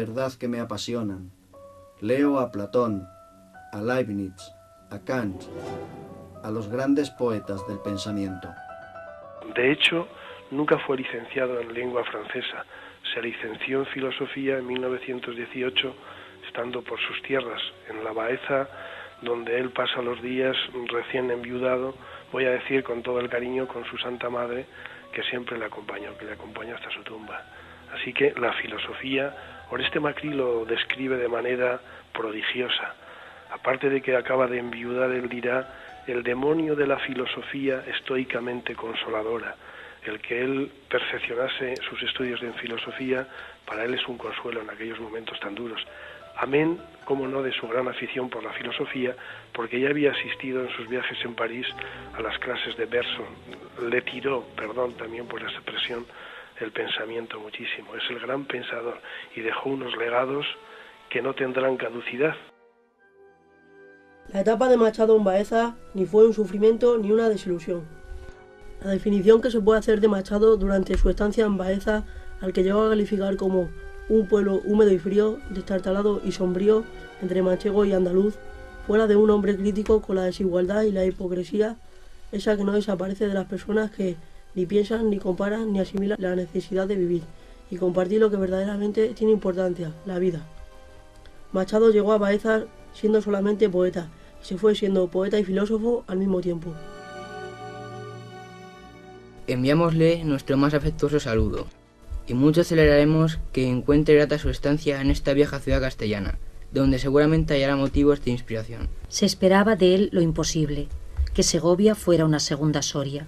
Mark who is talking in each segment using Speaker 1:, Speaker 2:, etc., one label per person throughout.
Speaker 1: verdad que me apasionan. Leo a Platón, a Leibniz, a Kant, a los grandes poetas del pensamiento.
Speaker 2: De hecho, nunca fue licenciado en lengua francesa. Se licenció en filosofía en 1918, estando por sus tierras, en la Baeza, donde él pasa los días recién enviudado, voy a decir con todo el cariño, con su Santa Madre, que siempre le acompañó, que le acompañó hasta su tumba. Así que la filosofía, Oreste Macri lo describe de manera prodigiosa. Aparte de que acaba de enviudar, él dirá: el demonio de la filosofía estoicamente consoladora. El que él perfeccionase sus estudios en filosofía, para él es un consuelo en aquellos momentos tan duros. Amén, como no, de su gran afición por la filosofía, porque ya había asistido en sus viajes en París a las clases de Bergson. Le tiró, perdón también por esa expresión, el pensamiento muchísimo. Es el gran pensador y dejó unos legados que no tendrán caducidad.
Speaker 3: La etapa de Machado en Baeza ni fue un sufrimiento ni una desilusión. La definición que se puede hacer de Machado durante su estancia en Baeza, al que llegó a calificar como un pueblo húmedo y frío, destartalado y sombrío, entre manchego y andaluz, fue la de un hombre crítico con la desigualdad y la hipocresía, esa que no desaparece de las personas que ni piensan, ni comparan, ni asimilan la necesidad de vivir y compartir lo que verdaderamente tiene importancia, la vida. Machado llegó a Baeza siendo solamente poeta, y se fue siendo poeta y filósofo al mismo tiempo.
Speaker 4: Enviámosle nuestro más afectuoso saludo, y mucho celebraremos que encuentre grata su estancia en esta vieja ciudad castellana, donde seguramente hallará motivos de inspiración.
Speaker 5: Se esperaba de él lo imposible, que Segovia fuera una segunda Soria.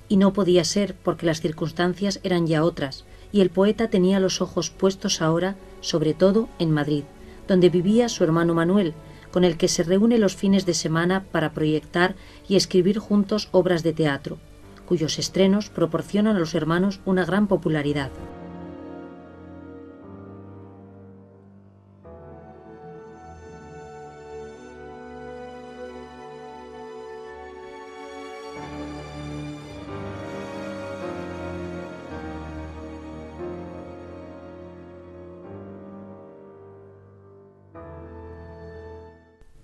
Speaker 5: Y no podía ser, porque las circunstancias eran ya otras, y el poeta tenía los ojos puestos ahora, sobre todo, en Madrid, donde vivía su hermano Manuel, con el que se reúne los fines de semana para proyectar y escribir juntos obras de teatro, cuyos estrenos proporcionan a los hermanos una gran popularidad.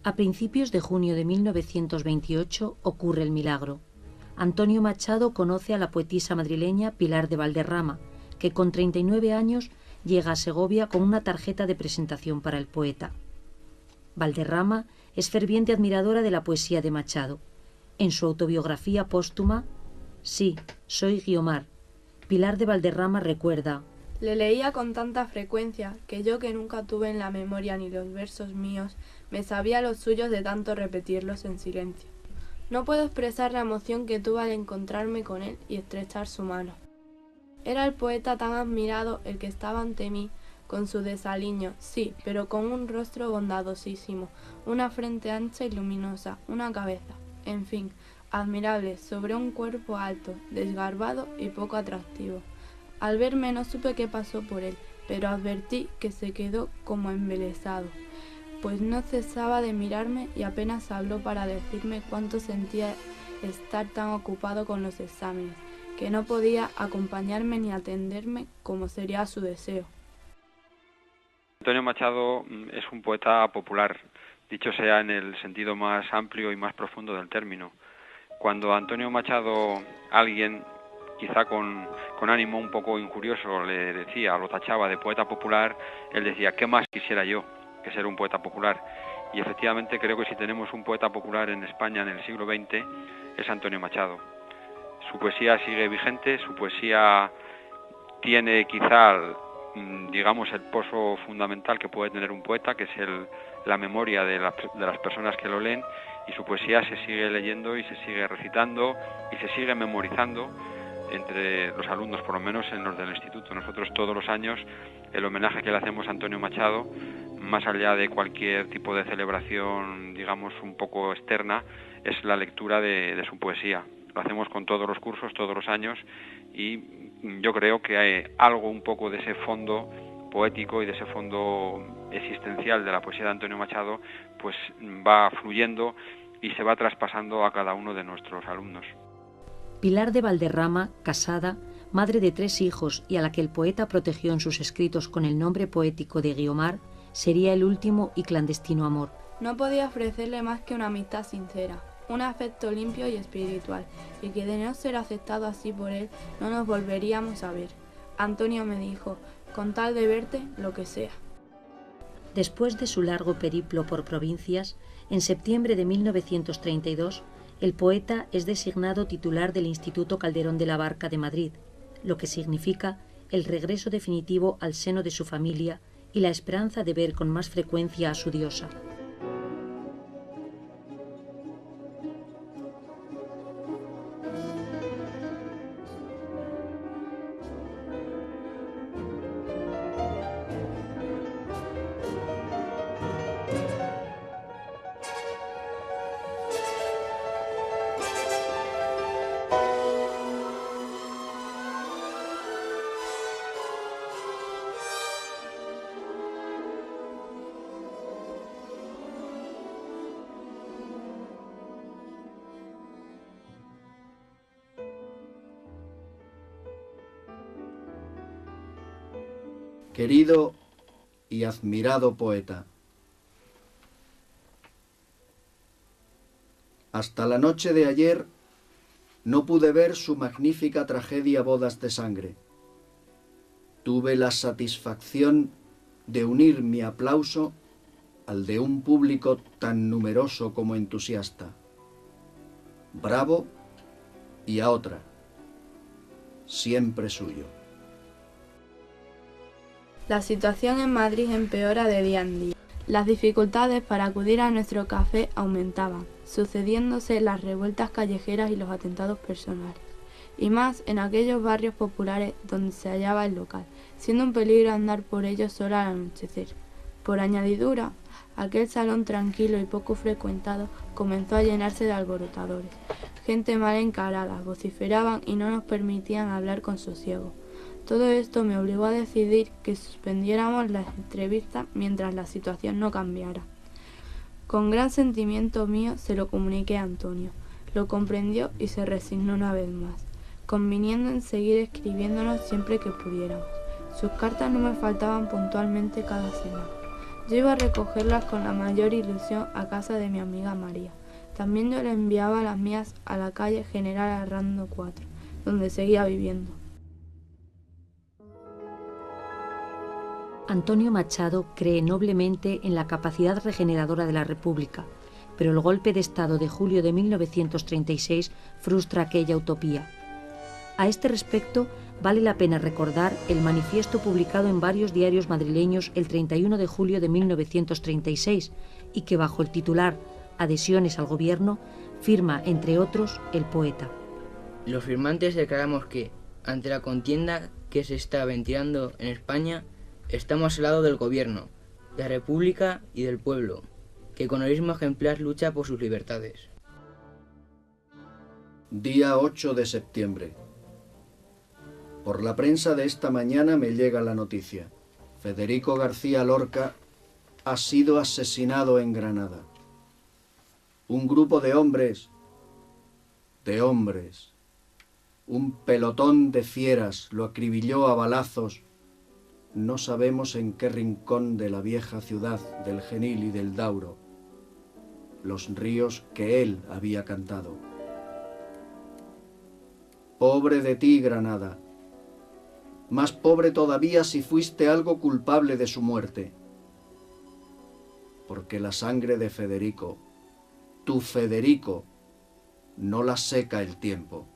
Speaker 5: A principios de junio de 1928 ocurre el milagro. Antonio Machado conoce a la poetisa madrileña Pilar de Valderrama, que con 39 años llega a Segovia con una tarjeta de presentación para el poeta. Valderrama es ferviente admiradora de la poesía de Machado. En su autobiografía póstuma, Sí, soy Guiomar, Pilar de Valderrama recuerda:
Speaker 6: le leía con tanta frecuencia que yo, que nunca tuve en la memoria ni los versos míos, me sabía los suyos de tanto repetirlos en silencio. No puedo expresar la emoción que tuve al encontrarme con él y estrechar su mano. Era el poeta tan admirado el que estaba ante mí, con su desaliño, sí, pero con un rostro bondadosísimo, una frente ancha y luminosa, una cabeza, en fin, admirable, sobre un cuerpo alto, desgarbado y poco atractivo. Al verme no supe qué pasó por él, pero advertí que se quedó como embelesado, pues no cesaba de mirarme y apenas habló para decirme cuánto sentía estar tan ocupado con los exámenes, que no podía acompañarme ni atenderme como sería su deseo.
Speaker 7: Antonio Machado es un poeta popular, dicho sea en el sentido más amplio y más profundo del término. Cuando Antonio Machado, alguien quizá con ánimo un poco injurioso, le decía, lo tachaba de poeta popular, él decía: ¿qué más quisiera yo que ser un poeta popular? Y efectivamente creo que si tenemos un poeta popular en España en el siglo XX es Antonio Machado. Su poesía sigue vigente, su poesía tiene quizá, digamos, el pozo fundamental que puede tener un poeta, que es la memoria de las personas que lo leen, y su poesía se sigue leyendo y se sigue recitando y se sigue memorizando entre los alumnos, por lo menos en los del instituto. Nosotros todos los años el homenaje que le hacemos a Antonio Machado, más allá de cualquier tipo de celebración, digamos, un poco externa, es la lectura de su poesía. Lo hacemos con todos los cursos, todos los años, y yo creo que hay algo un poco de ese fondo poético y de ese fondo existencial de la poesía de Antonio Machado, pues va fluyendo y se va traspasando a cada uno de nuestros alumnos.
Speaker 5: Pilar de Valderrama, casada, madre de 3 hijos y a la que el poeta protegió en sus escritos con el nombre poético de Guiomar, sería el último y clandestino amor.
Speaker 6: No podía ofrecerle más que una amistad sincera, un afecto limpio y espiritual, y que de no ser aceptado así por él, no nos volveríamos a ver. Antonio me dijo, con tal de verte, lo que sea.
Speaker 5: Después de su largo periplo por provincias, en septiembre de 1932, el poeta es designado titular del Instituto Calderón de la Barca de Madrid, lo que significa el regreso definitivo al seno de su familia y la esperanza de ver con más frecuencia a su diosa.
Speaker 1: Querido y admirado poeta, hasta la noche de ayer no pude ver su magnífica tragedia Bodas de Sangre. Tuve la satisfacción de unir mi aplauso al de un público tan numeroso como entusiasta. Bravo, y a otra, siempre suyo.
Speaker 6: La situación en Madrid empeora de día en día. Las dificultades para acudir a nuestro café aumentaban, sucediéndose las revueltas callejeras y los atentados personales, y más en aquellos barrios populares donde se hallaba el local, siendo un peligro andar por ellos solo al anochecer. Por añadidura, aquel salón tranquilo y poco frecuentado comenzó a llenarse de alborotadores. Gente mal encarada, vociferaban y no nos permitían hablar con sosiego. Todo esto me obligó a decidir que suspendiéramos las entrevistas mientras la situación no cambiara. Con gran sentimiento mío se lo comuniqué a Antonio. Lo comprendió y se resignó una vez más, conviniendo en seguir escribiéndonos siempre que pudiéramos. Sus cartas no me faltaban puntualmente cada semana. Yo iba a recogerlas con la mayor ilusión a casa de mi amiga María. También yo le enviaba las mías a la calle General Arrando 4, donde seguía viviendo.
Speaker 5: Antonio Machado cree noblemente en la capacidad regeneradora de la República, pero el golpe de Estado de julio de 1936 frustra aquella utopía. A este respecto, vale la pena recordar el manifiesto publicado en varios diarios madrileños el 31 de julio de 1936 y que bajo el titular Adhesiones al Gobierno firma, entre otros, el poeta.
Speaker 4: Los firmantes declaramos que, ante la contienda que se está ventilando en España, estamos al lado del Gobierno, de la República y del pueblo, que con heroísmo ejemplar lucha por sus libertades.
Speaker 1: Día 8 de septiembre. Por la prensa de esta mañana me llega la noticia. Federico García Lorca ha sido asesinado en Granada. Un grupo de hombres, un pelotón de fieras lo acribilló a balazos. No sabemos en qué rincón de la vieja ciudad del Genil y del Dauro, los ríos que él había cantado. Pobre de ti, Granada, más pobre todavía si fuiste algo culpable de su muerte, porque la sangre de Federico, tu Federico, no la seca el tiempo.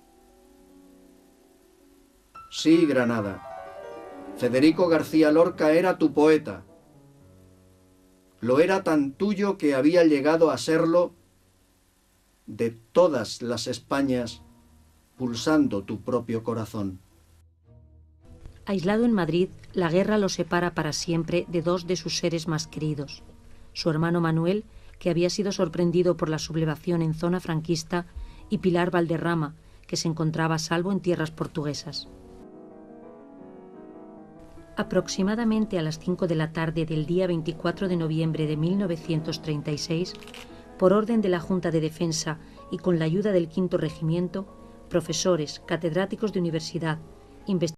Speaker 1: Sí, Granada, Federico García Lorca era tu poeta. Lo era tan tuyo que había llegado a serlo de todas las Españas, pulsando tu propio corazón.
Speaker 5: Aislado en Madrid, la guerra lo separa para siempre de dos de sus seres más queridos. Su hermano Manuel, que había sido sorprendido por la sublevación en zona franquista, y Pilar Valderrama, que se encontraba a salvo en tierras portuguesas. Aproximadamente a las 5 de la tarde del día 24 de noviembre de 1936, por orden de la Junta de Defensa y con la ayuda del 5º Regimiento, profesores, catedráticos de universidad, investigación.